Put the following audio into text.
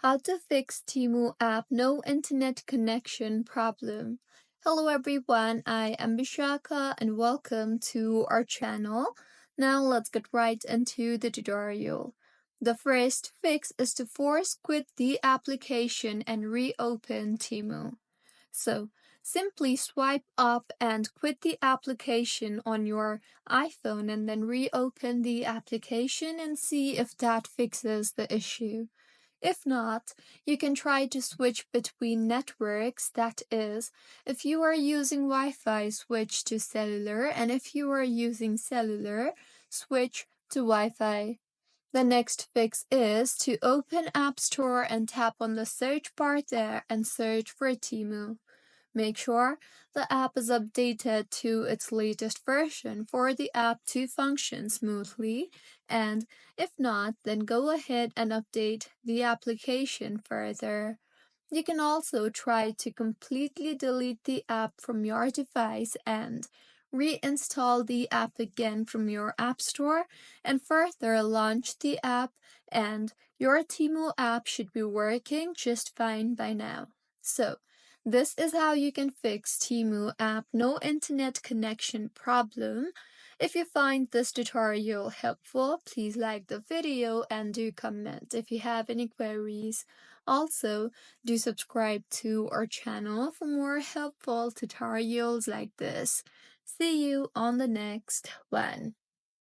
How to fix Temu app no internet connection problem. Hello everyone, I am Bishaka and welcome to our channel. Now let's get right into the tutorial. The first fix is to force quit the application and reopen Temu. So simply swipe up and quit the application on your iPhone and then reopen the application and see if that fixes the issue. If not, you can try to switch between networks, that is, if you are using Wi-Fi, switch to cellular, and if you are using cellular, switch to Wi-Fi. The next fix is to open App Store and tap on the search bar there and search for Temu. Make sure the app is updated to its latest version for the app to function smoothly, and if not, then go ahead and update the application further. You can also try to completely delete the app from your device and reinstall the app again from your app store and further launch the app, and your Temu app should be working just fine by now. So, this is how you can fix Temu app no internet connection problem. If you find this tutorial helpful, please like the video and do comment if you have any queries. Also, do subscribe to our channel for more helpful tutorials like this. See you on the next one.